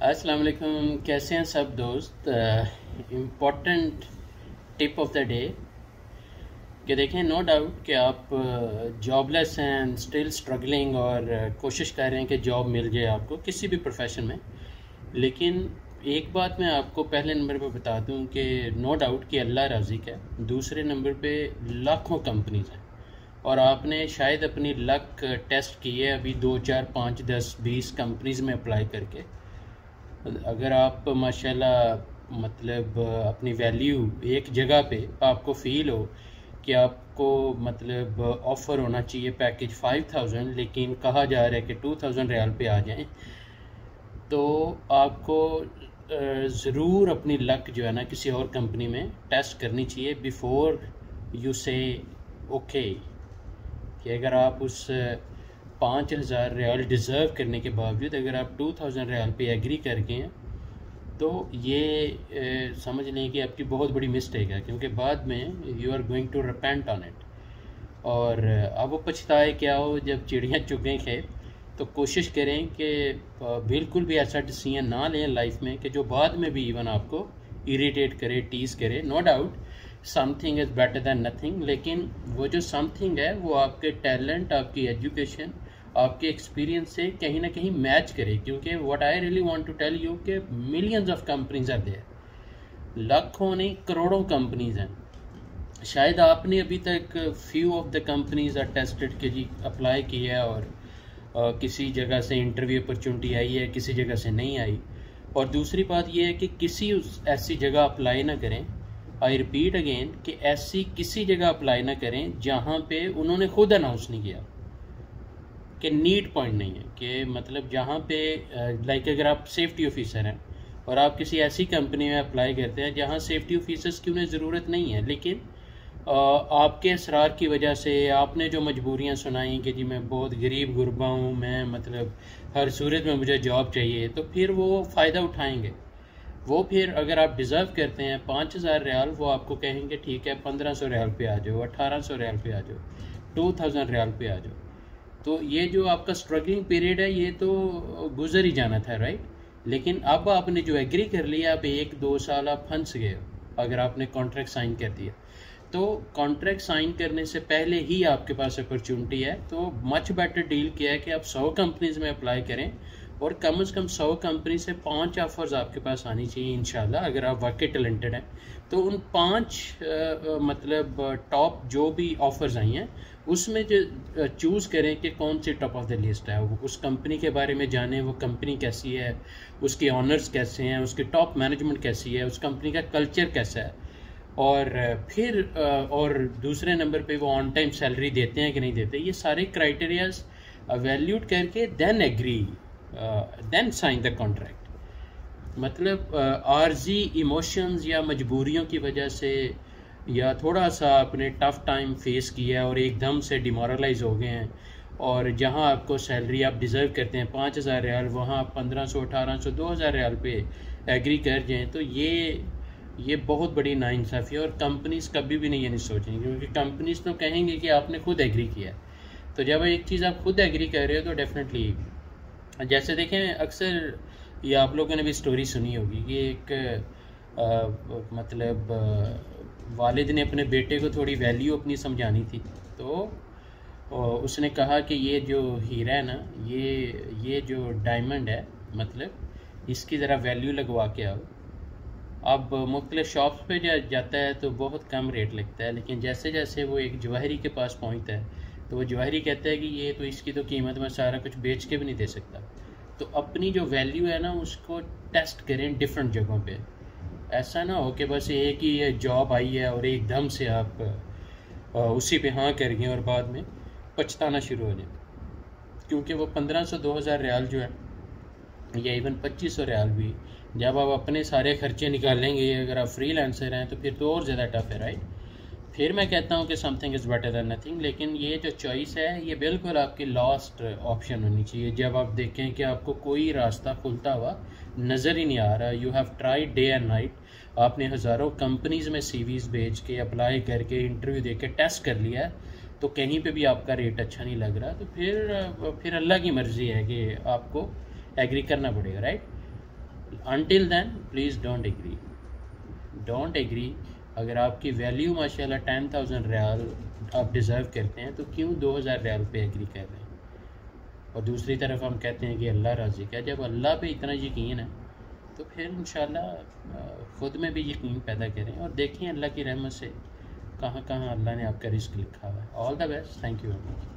अस्सलाम वालेकुम। कैसे हैं सब दोस्त। Important tip of the day कि देखें, नो डाउट कि आप जॉबलेस हैं, स्टिल स्ट्रगलिंग और कोशिश कर रहे हैं कि जॉब मिल जाए आपको किसी भी प्रोफेशन में। लेकिन एक बात मैं आपको पहले नंबर पे बता दूं कि नो डाउट कि अल्लाह राज़िक है। दूसरे नंबर पे लाखों कंपनीज हैं और आपने शायद अपनी लक टेस्ट की है अभी 2 4 5 10 20 कंपनीज में अप्लाई करके। अगर आप माशाल्लाह मतलब अपनी वैल्यू एक जगह पे आपको फील हो कि आपको मतलब ऑफ़र होना चाहिए पैकेज 5000, लेकिन कहा जा रहा है कि 2000 रियाल पे आ जाएं, तो आपको ज़रूर अपनी लक जो है ना किसी और कंपनी में टेस्ट करनी चाहिए बिफोर यू से ओके। कि अगर आप उस 5000 रियाल डिज़र्व करने के बावजूद अगर आप 2000 रियाल पे एग्री कर गए हैं, तो ये समझ लें कि आपकी बहुत बड़ी मिस्टेक है, क्योंकि बाद में you are going to repent on it. और अब वो पछताए क्या हो जब चिड़ियाँ चुगें खेत। तो कोशिश करें कि बिल्कुल भी ऐसा डिसीजन ना लें लाइफ में कि जो बाद में भी इवन आपको इरिटेट करे, टीज़ करे। No doubt something is better than nothing, लेकिन वो जो समथिंग है वो आपके टैलेंट, आपकी एजुकेशन, आपके एक्सपीरियंस से कहीं ना कहीं मैच करे। क्योंकि what I really want to tell you कि millions of companies are there, लाखों नहीं करोड़ों कंपनीज हैं। शायद आपने अभी तक few of the companies are tested के जी अप्लाई किया है और किसी जगह से इंटरव्यू अपॉर्चुनिटी आई है, किसी जगह से नहीं आई। और दूसरी बात यह है कि किसी ऐसी जगह अप्लाई ना करें, आई रिपीट अगेन, कि ऐसी किसी जगह अप्लाई ना करें जहाँ पे उन्होंने खुद अनाउंस नहीं किया कि नीड पॉइंट नहीं है। कि मतलब जहाँ पे लाइक अगर आप सेफ्टी ऑफिसर हैं और आप किसी ऐसी कंपनी में अप्लाई करते हैं जहाँ सेफ्टी ऑफिसर्स की उन्हें ज़रूरत नहीं है, लेकिन आपके असरार की वजह से आपने जो मजबूरियाँ सुनाई कि जी मैं बहुत गरीब गुरबा हूँ, मैं मतलब हर सूरत में मुझे जॉब चाहिए, तो फिर वो फ़ायदा उठाएंगे। वो फिर अगर आप डिज़र्व करते हैं 5000 रियाल, वो आपको कहेंगे ठीक है 1500 रियाल पे आ जाओ, 1800 रियाल पे आ जाओ, 2000 रियाल पे आ जाओ। तो ये जो आपका स्ट्रगलिंग पीरियड है ये तो गुजर ही जाना था, राइट। लेकिन अब आपने जो एग्री कर लिया, अब 1 2 साल आप फंस गए हो। अगर आपने कॉन्ट्रैक्ट साइन कर दिया, तो कॉन्ट्रैक्ट साइन करने से पहले ही आपके पास अपॉर्चुनिटी है। तो मच बेटर डील किया है कि आप 100 कंपनीज में अप्लाई करें और कम से कम 100 कंपनी से 5 ऑफर्स आपके पास आनी चाहिए इंशाल्लाह। अगर आप वाकई टैलेंटेड हैं तो उन 5 मतलब टॉप जो भी ऑफर्स आई हैं उसमें जो चूज़ करें कि कौन सी टॉप ऑफ द लिस्ट है। उस कंपनी के बारे में जानें, वो कंपनी कैसी है, उसके ऑनर्स कैसे हैं, उसकी टॉप मैनेजमेंट कैसी है, उस कंपनी का कल्चर कैसा है, और फिर और दूसरे नंबर पे वो ऑन टाइम सैलरी देते हैं कि नहीं देते। ये सारे क्राइटेरियाज वैल्यूड करके then agree, then sign the contract. मतलब आर्जी इमोशंस या मजबूरियों की वजह से या थोड़ा सा आपने टफ टाइम फेस किया और एकदम से डिमोरलाइज हो गए हैं, और जहां आपको सैलरी आप डिज़र्व करते हैं 5000 रियाल, वहां आप 1500 1800 2000 रियाल पे एग्री कर जाएं, तो ये बहुत बड़ी नाइंसाफ़ी है। और कंपनीज कभी भी नहीं ये नहीं सोचेंगी, क्योंकि कंपनीज तो कहेंगे कि आपने खुद एग्री किया है। तो जब एक चीज़ आप खुद एग्री कर रहे हो तो डेफिनेटली, जैसे देखें अक्सर ये आप लोगों ने भी स्टोरी सुनी होगी कि एक मतलब वालिद ने अपने बेटे को थोड़ी वैल्यू अपनी समझानी थी, तो उसने कहा कि ये जो हीरा है ना, ये जो डायमंड है, मतलब इसकी ज़रा वैल्यू लगवा के आओ। अब मुख्तलिफ शॉप्स पे जाता है तो बहुत कम रेट लगता है, लेकिन जैसे जैसे वो एक जवाहरी के पास पहुंचता है तो वो जवाहरी कहता है कि ये तो इसकी तो कीमत मैं सारा कुछ बेच के भी नहीं दे सकता। तो अपनी जो वैल्यू है ना उसको टेस्ट करें डिफरेंट जगहों पे। ऐसा ना हो कि बस एक ही जॉब आई है और एकदम से आप उसी पे हाँ कर गए और बाद में पछताना शुरू हो जाए। क्योंकि वो 1500 2000 रियाल जो है, या इवन 2500 रियाल भी, जब आप अपने सारे खर्चे निकालेंगे, अगर आप फ्रीलांसर हैं तो फिर तो और ज़्यादा टफ है, राइट। फिर मैं कहता हूँ कि something is better than nothing. लेकिन ये जो चॉइस है ये बिल्कुल आपकी लास्ट ऑप्शन होनी चाहिए। जब आप देखें कि आपको कोई रास्ता खुलता हुआ नज़र ही नहीं आ रहा, you have tried day and night, आपने हज़ारों कंपनीज़ में सीवीज़ भेज के, अप्लाई करके, इंटरव्यू दे के टेस्ट कर लिया है, तो कहीं पे भी आपका रेट अच्छा नहीं लग रहा, तो फिर अल्लाह की मर्ज़ी है कि आपको एग्री करना पड़ेगा, right. Until then please don't agree. अगर आपकी वैल्यू माशाल्लाह 10,000 रियाल आप डिज़र्व करते हैं तो क्यों 2,000 रियाल पे एग्री कर रहे हैं। और दूसरी तरफ हम कहते हैं कि अल्लाह राज़ी का, जब अल्लाह पे इतना यकीन है तो फिर इंशाल्लाह ख़ुद में भी यकीन पैदा करें और देखें अल्लाह की रहमत से कहाँ कहाँ अल्लाह ने आपका रिस्क लिखा हुआ है। All the best, thank you very much.